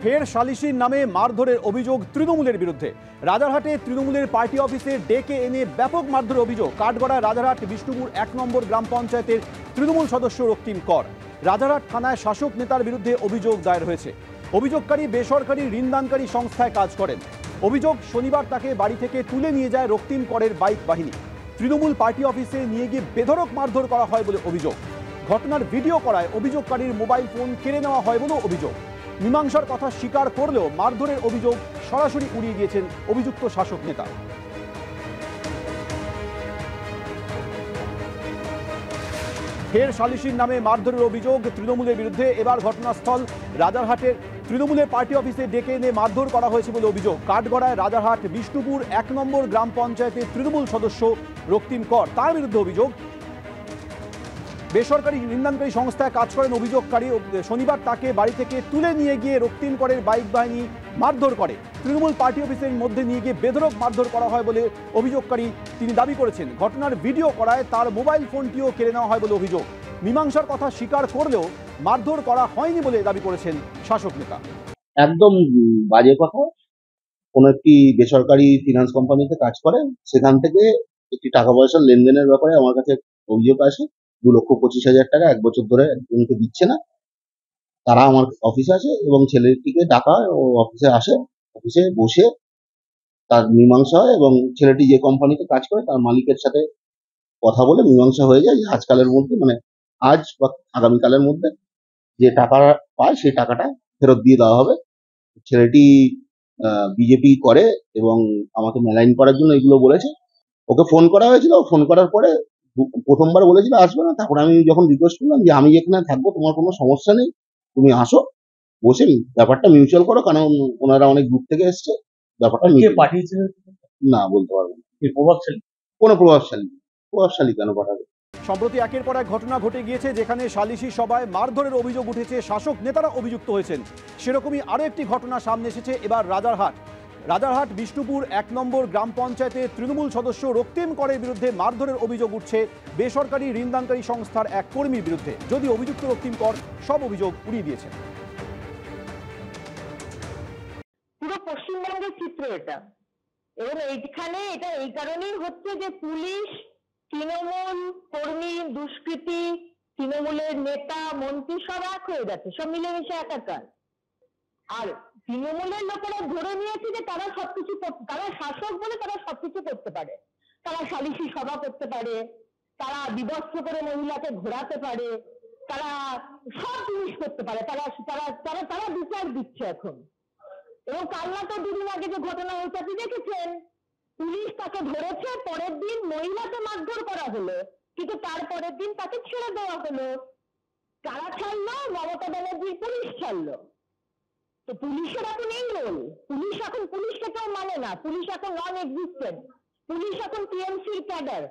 ফের সালিশির নামে মারধরের অভিযোগ তৃণমূলের বিরুদ্ধে। রাজারহাটে তৃণমূলের পার্টি অফিসে ডেকে এনে ব্যাপক মারধরের অভিযোগ কাঠগড়ায় রাজারহাট বিষ্ণুপুর 1 নম্বর গ্রাম পঞ্চায়েতের তৃণমূল সদস্য রক্তিম কর। রাজারহাট থানায় শাসক নেতার বিরুদ্ধে অভিযোগ দায়ের হয়েছে। অভিযোগকারী বেসরকারি ঋণদানকারী সংস্থায় কাজ করেন। অভিযোগ, শনিবার তাকে বাড়ি থেকে তুলে নিয়ে যায় রক্তিম করের বাইক বাহিনী। তৃণমূল পার্টি অফিসে নিয়ে গিয়ে বেধড়ক মারধর করা হয় বলে অভিযোগ। ঘটনার ভিডিও করায় অভিযোগকারীর মোবাইল ফোন কেড়ে নেওয়া হয় বলেও অভিযোগ। মীমাংসার কথা স্বীকার করলেও মারধরের অভিযোগ সরাসরি উড়িয়ে দিয়েছেন অভিযুক্ত শাসক নেতা। ফের সালিশির নামে মারধরের অভিযোগ তৃণমূলের বিরুদ্ধে। এবার ঘটনাস্থল রাজারহাটের তৃণমূলের পার্টি অফিসে ডেকে এনে মারধর করা হয়েছে বলে অভিযোগ। কাঠগড়ায় রাজারহাট বিষ্ণুপুর 1 নম্বর গ্রাম পঞ্চায়েতের তৃণমূল সদস্য রক্তিম কর, তার বিরুদ্ধে অভিযোগ বেসরকারি ঋণদানকারী সংস্থায় কাজ করেন অভিযোগকারী। শনিবার তাকে বাড়ি থেকে তুলে নিয়ে গিয়ে রক্তিম করের বাইক বাহিনী মারধর করে। তৃণমূল পার্টি অফিসের মধ্যে নিয়ে গিয়ে বেধড়ক মারধর করা হয় বলে অভিযোগকারী তিনি দাবি করেছেন। ঘটনার ভিডিও করায় তার মোবাইল ফোনটিও কেড়ে নেওয়া হয় বলে অভিযোগ। মীমাংসার কথা স্বীকার করলেও মারধর করা হয়নি বলে দাবি করেছেন শাসক নেতা। একদম বাজে কথা। কোন একটি বেসরকারি ফিনান্স কোম্পানিতে কাজ করে, সেখান থেকে একটি টাকা পয়সার লেনদেনের ব্যাপারে আমার কাছে অভিযোগ আসে। 2,25,000 টাকা 1 বছর ধরে একজনকে দিচ্ছে না। তারা আমার অফিসে আসে এবং ছেলেটিকে ডাকা ও অফিসে আসে। অফিসে বসে তার মীমাংসা হয় এবং ছেলেটি যে কোম্পানিতে কাজ করে তার মালিকের সাথে কথা বলে মীমাংসা হয়ে যায়। আজকালের মধ্যে, মানে আজ বা আগামীকালের মধ্যে যে টাকা পায় সেই টাকাটা ফেরত দিয়ে দেওয়া হবে। ছেলেটি বিজেপি করে এবং আমাকে মেলাইন করার জন্য এগুলো বলেছে। ওকে ফোন করা হয়েছিল, ফোন করার পরে প্রথমবার বলেছিল আসবে না। তারপর আমি যখন রিকোয়েস্ট করলাম যে আমি এখানে থাকবো, তোমার কোনো সমস্যা নেই, তুমি আসো, বসে ব্যাপারটা মিউচুয়াল করো, কারণ ওনারা অনেক দূর থেকে এসছে। ব্যাপারটা পাঠিয়েছিল না বলতে পারবো না। প্রভাবশালী কোনো প্রভাবশালী কেন পাঠাবে? সম্প্রতি একের পর এক ঘটনা ঘটে গিয়েছে যেখানে সালিশি সভায় মারধরের অভিযোগ উঠেছে, শাসক নেতারা অভিযুক্ত হয়েছেন। সেরকমই আরও একটি ঘটনা সামনে এসেছে এবার রাজারহাট বিষ্ণুপুর 1 নম্বর গ্রাম পঞ্চায়েতের তৃণমূল সদস্য রক্তিম করের বিরুদ্ধে মারধরের অভিযোগ উঠছে বেসরকারি ঋণদানকারী সংস্থার এক কর্মীর বিরুদ্ধে। যদি অভিযুক্ত রক্তিম কর সব অভিযোগ উড়িয়ে দিয়েছেন। পুরো পশ্চিমবঙ্গের চিত্র এটা, এবং এইখানে এটা এই কারণেই হচ্ছে যে পুলিশ, তৃণমূল কর্মী, দুষ্কৃতী, তৃণমূলের নেতা মন্ত্রী সব এক হয়ে যাচ্ছে, সব মিলেমিশে একাকার। আর তৃণমূলের লোকেরা ধরে নিয়েছে যে তারা সবকিছু, তারা শাসক বলে তারা সবকিছু করতে পারে। তারা সালিশি সভা করতে পারে, তারা বিবস্ত্র করে মহিলাকে ঘোরাতে পারে, তারা সব জিনিস করতে পারে, তারা তারা তারা তারা বিচার দিচ্ছে এখন। এবং কালনা তো 2 দিন আগে যে ঘটনা হয়েছে আপনি দেখেছেন, পুলিশ তাকে ধরেছে, পরের দিন মহিলাকে মারধর করা হলো, কিন্তু তারপরের দিন তাকে ছেড়ে দেওয়া হলো। কারা ছাড়লো? মমতা ব্যানার্জির পুলিশ ছাড়লো। তো পুলিশের এখন এই রোল। পুলিশ এখন পুলিশকে কেউ মানে না, পুলিশ এখন নন এক্সিস্টেন্ট, পুলিশ এখন টিএমসির ক্যাডার।